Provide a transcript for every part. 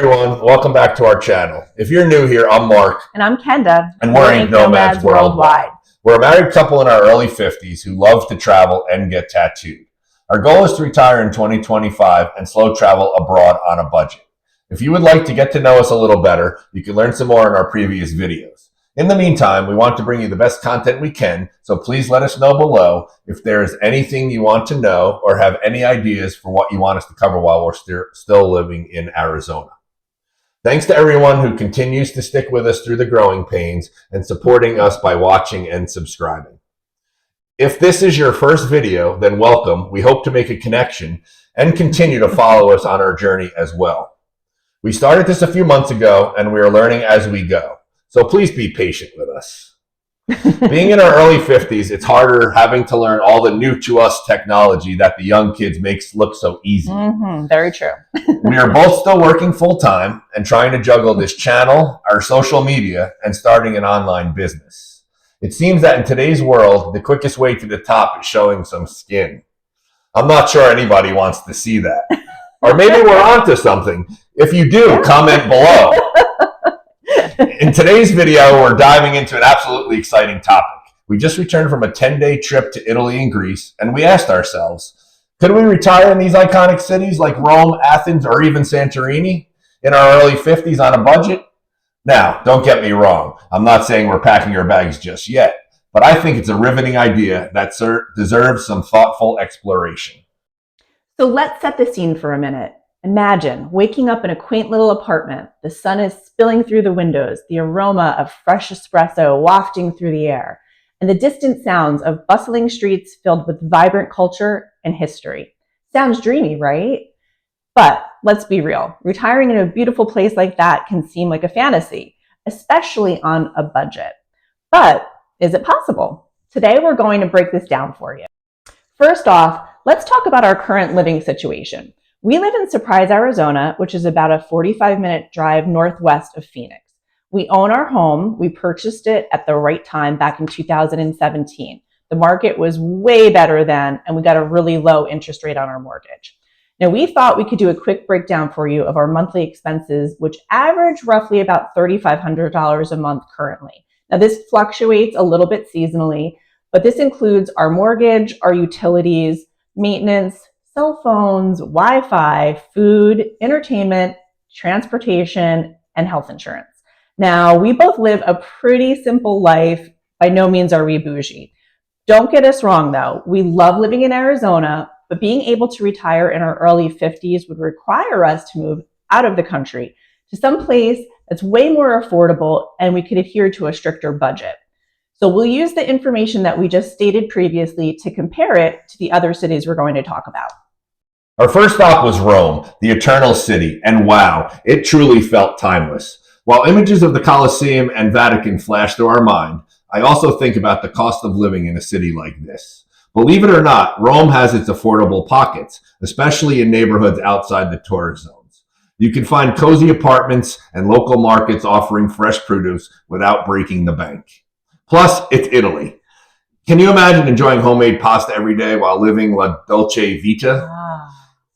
everyone, welcome back to our channel. If you're new here, I'm Mark. And I'm Kenda. And we're Ink Nomads Worldwide. We're a married couple in our early 50s who love to travel and get tattooed. Our goal is to retire in 2025 and slow travel abroad on a budget. If you would like to get to know us a little better, you can learn some more in our previous videos. In the meantime, we want to bring you the best content we can, so please let us know below if there is anything you want to know or have any ideas for what you want us to cover while we're still living in Arizona. Thanks to everyone who continues to stick with us through the growing pains and supporting us by watching and subscribing. If this is your first video, then welcome. We hope to make a connection and continue to follow us on our journey as well. We started this a few months ago and we are learning as we go. So please be patient with us. Being in our early 50s, it's harder having to learn all the new to us technology that the young kids makes look so easy. Very true. We are both still working full time and trying to juggle this channel, our social media, and starting an online business. It seems that in today's world, the quickest way to the top is showing some skin. I'm not sure anybody wants to see that. Or maybe we're onto something. If you do, comment below. In today's video, we're diving into an absolutely exciting topic. We just returned from a 10-day trip to Italy and Greece, and we asked ourselves, could we retire in these iconic cities like Rome, Athens, or even Santorini in our early 50s on a budget? Now, don't get me wrong. I'm not saying we're packing our bags just yet, but I think it's a riveting idea that deserves some thoughtful exploration. So let's set the scene for a minute. Imagine waking up in a quaint little apartment. The sun is spilling through the windows, the aroma of fresh espresso wafting through the air, and the distant sounds of bustling streets filled with vibrant culture and history. Sounds dreamy, right? But let's be real. Retiring in a beautiful place like that can seem like a fantasy, especially on a budget. But is it possible? Today, we're going to break this down for you. First off, let's talk about our current living situation. We live in Surprise, Arizona, which is about a 45-minute drive northwest of Phoenix. We own our home. We purchased it at the right time back in 2017. The market was way better then, and we got a really low interest rate on our mortgage. Now, we thought we could do a quick breakdown for you of our monthly expenses, which average roughly about $3,500 a month currently. Now, this fluctuates a little bit seasonally, but this includes our mortgage, our utilities, maintenance, cell phones, Wi-Fi, food, entertainment, transportation, and health insurance. Now, we both live a pretty simple life. By no means are we bougie. Don't get us wrong, though. We love living in Arizona, but being able to retire in our early 50s would require us to move out of the country to some place that's way more affordable, and we could adhere to a stricter budget. So we'll use the information that we just stated previously to compare it to the other cities we're going to talk about. Our first stop was Rome, the Eternal City, and wow, it truly felt timeless. While images of the Colosseum and Vatican flash through our mind, I also think about the cost of living in a city like this. Believe it or not, Rome has its affordable pockets, especially in neighborhoods outside the tourist zones. You can find cozy apartments and local markets offering fresh produce without breaking the bank. Plus, it's Italy. Can you imagine enjoying homemade pasta every day while living la dolce vita?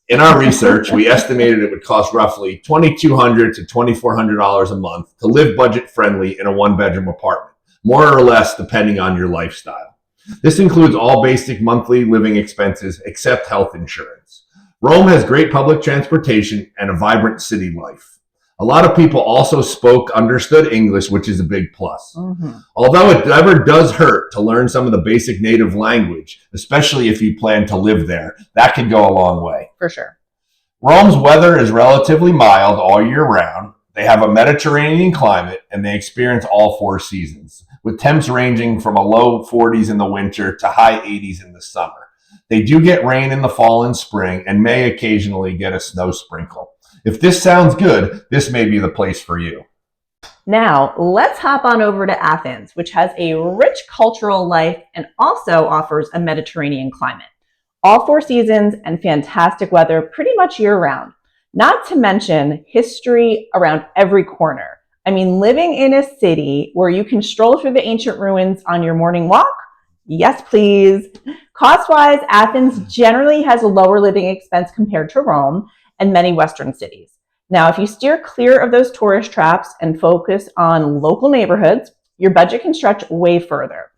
In our research, we estimated it would cost roughly $2,200 to $2,400 a month to live budget-friendly in a one-bedroom apartment, more or less depending on your lifestyle. This includes all basic monthly living expenses except health insurance. Rome has great public transportation and a vibrant city life. A lot of people also understood English, which is a big plus. Although it never does hurt to learn some of the basic native language, especially if you plan to live there. That can go a long way. For sure. Rome's weather is relatively mild all year round. They have a Mediterranean climate, and they experience all four seasons, with temps ranging from a low 40s in the winter to high 80s in the summer. They do get rain in the fall and spring, and may occasionally get a snow sprinkle. If this sounds good, this may be the place for you. Now, let's hop on over to Athens, which has a rich cultural life and also offers a Mediterranean climate. All four seasons and fantastic weather pretty much year-round. Not to mention history around every corner. I mean, living in a city where you can stroll through the ancient ruins on your morning walk? Yes, please. Cost-wise, Athens generally has a lower living expense compared to Rome and many Western cities. Now, if you steer clear of those tourist traps and focus on local neighborhoods, your budget can stretch way further.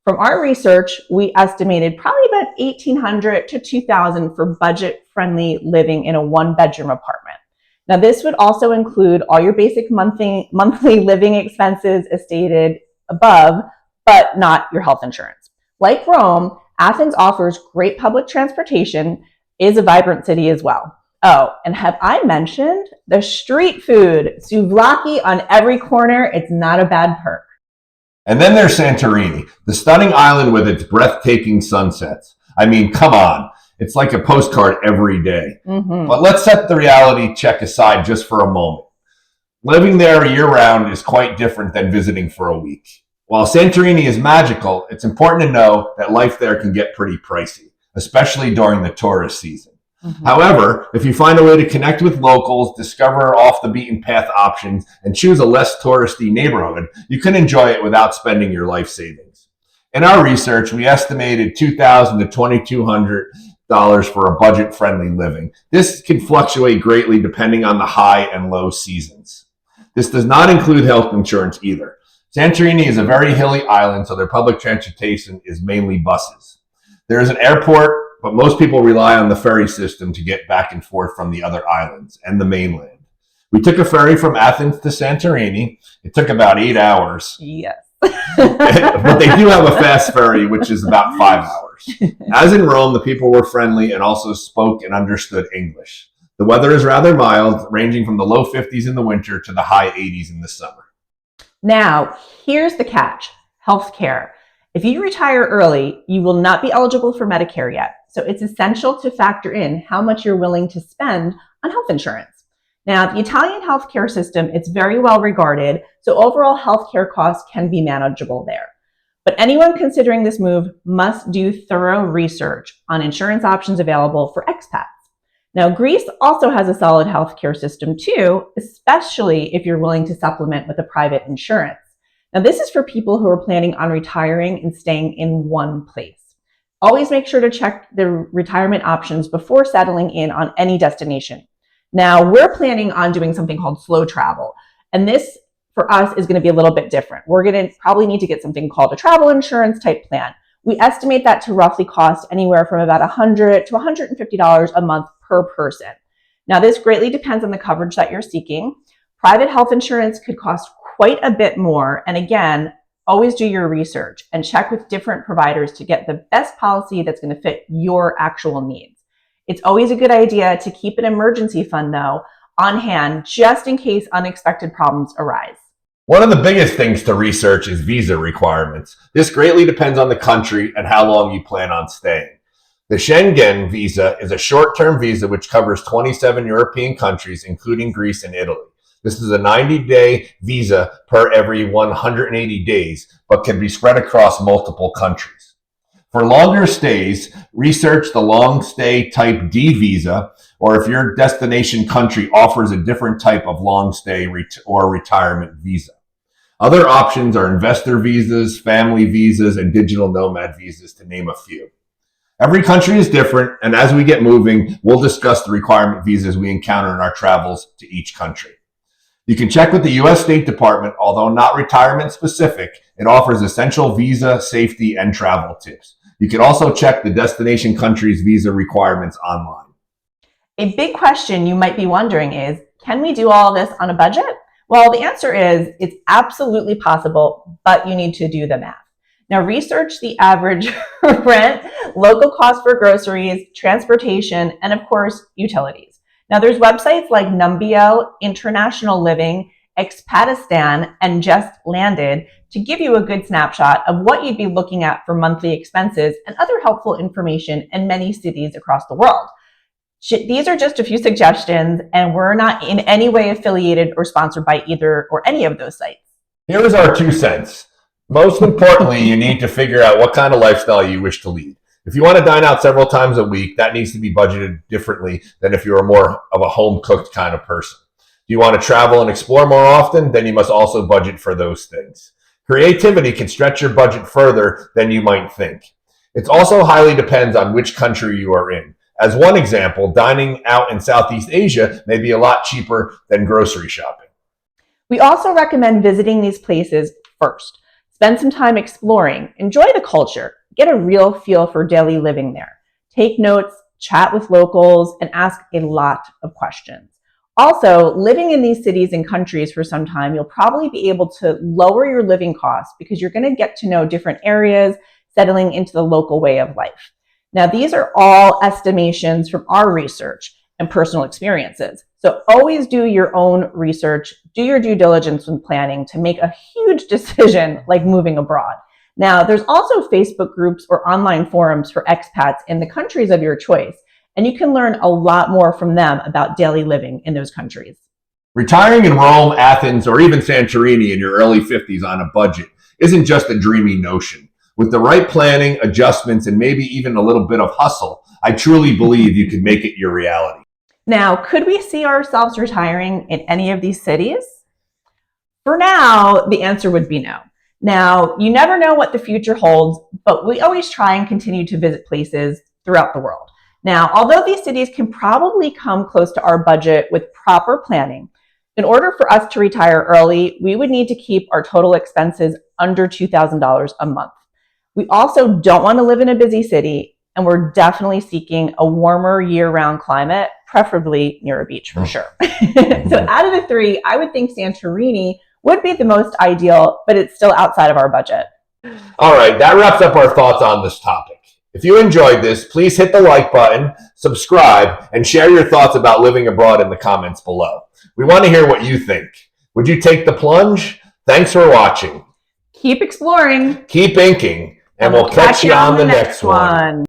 From our research, we estimated probably about $1,800 to $2,000 for budget-friendly living in a one-bedroom apartment. Now, this would also include all your basic monthly living expenses as stated above, but not your health insurance. Like Rome, Athens offers great public transportation, is a vibrant city as well. Oh, and have I mentioned the street food? Souvlaki on every corner. It's not a bad perk. And then there's Santorini, the stunning island with its breathtaking sunsets. I mean, come on. It's like a postcard every day. But let's set the reality check aside just for a moment. Living there year-round is quite different than visiting for a week. While Santorini is magical, it's important to know that life there can get pretty pricey, especially during the tourist season. However, if you find a way to connect with locals, discover off-the-beaten-path options, and choose a less touristy neighborhood, you can enjoy it without spending your life savings. In our research, we estimated $2,000 to $2,200 for a budget-friendly living. This can fluctuate greatly depending on the high and low seasons. This does not include health insurance either. Santorini is a very hilly island, so their public transportation is mainly buses. There is an airport, but most people rely on the ferry system to get back and forth from the other islands and the mainland. We took a ferry from Athens to Santorini. It took about 8 hours. Yes. But they do have a fast ferry, which is about 5 hours. As in Rome, the people were friendly and also spoke and understood English. The weather is rather mild, ranging from the low 50s in the winter to the high 80s in the summer. Now, here's the catch: healthcare. If you retire early, you will not be eligible for Medicare yet. So it's essential to factor in how much you're willing to spend on health insurance. Now, the Italian healthcare system, it's very well regarded, so overall healthcare costs can be manageable there. But anyone considering this move must do thorough research on insurance options available for expats. Now, Greece also has a solid healthcare system too, especially if you're willing to supplement with a private insurance. Now, this is for people who are planning on retiring and staying in one place. Always make sure to check the retirement options before settling in on any destination. Now, we're planning on doing something called slow travel, and this for us is going to be a little bit different. We're going to probably need to get something called a travel insurance type plan. We estimate that to roughly cost anywhere from about $100 to $150 a month per person. Now, this greatly depends on the coverage that you're seeking. Private health insurance could cost quite a bit more, and again, always do your research and check with different providers to get the best policy that's going to fit your actual needs. It's always a good idea to keep an emergency fund, though, on hand just in case unexpected problems arise. One of the biggest things to research is visa requirements. This greatly depends on the country and how long you plan on staying. The Schengen visa is a short-term visa which covers 27 European countries, including Greece and Italy. This is a 90-day visa per every 180 days, but can be spread across multiple countries. For longer stays, research the long stay type D visa, or if your destination country offers a different type of long stay or retirement visa. Other options are investor visas, family visas, and digital nomad visas, to name a few. Every country is different, and as we get moving, we'll discuss the requirement visas we encounter in our travels to each country. You can check with the U.S. State Department, although not retirement specific. It offers essential visa, safety, and travel tips. You can also check the destination country's visa requirements online. A big question you might be wondering is, can we do all this on a budget? Well, the answer is it's absolutely possible, but you need to do the math. Now, research the average rent, local cost for groceries, transportation, and of course, utilities. Now, there's websites like Numbeo, International Living, Expatistan, and Just Landed to give you a good snapshot of what you'd be looking at for monthly expenses and other helpful information in many cities across the world. These are just a few suggestions, and we're not in any way affiliated or sponsored by either or any of those sites. Here is our 2 cents. Most importantly, you need to figure out what kind of lifestyle you wish to lead. If you want to dine out several times a week, that needs to be budgeted differently than if you're more of a home-cooked kind of person. Do you want to travel and explore more often? Then you must also budget for those things. Creativity can stretch your budget further than you might think. It also highly depends on which country you are in. As one example, dining out in Southeast Asia may be a lot cheaper than grocery shopping. We also recommend visiting these places first. Spend some time exploring, enjoy the culture, get a real feel for daily living there. Take notes, chat with locals, and ask a lot of questions. Also, living in these cities and countries for some time, you'll probably be able to lower your living costs because you're going to get to know different areas, settling into the local way of life. Now, these are all estimations from our research and personal experiences. So always do your own research, do your due diligence when planning to make a huge decision like moving abroad. Now, there's also Facebook groups or online forums for expats in the countries of your choice, and you can learn a lot more from them about daily living in those countries. Retiring in Rome, Athens, or even Santorini in your early 50s on a budget isn't just a dreamy notion. With the right planning, adjustments, and maybe even a little bit of hustle, I truly believe you can make it your reality. Now, could we see ourselves retiring in any of these cities? For now, the answer would be no. Now, you never know what the future holds, but we always try and continue to visit places throughout the world. Now, although these cities can probably come close to our budget with proper planning, in order for us to retire early, we would need to keep our total expenses under $2,000 a month. We also don't want to live in a busy city, and we're definitely seeking a warmer year-round climate, preferably near a beach for sure. So out of the three, I would think Santorini would be the most ideal, but it's still outside of our budget. All right, that wraps up our thoughts on this topic. If you enjoyed this, please hit the like button, subscribe, and share your thoughts about living abroad in the comments below. We want to hear what you think. Would you take the plunge? Thanks for watching. Keep exploring. Keep inking, and we'll catch you on the next one.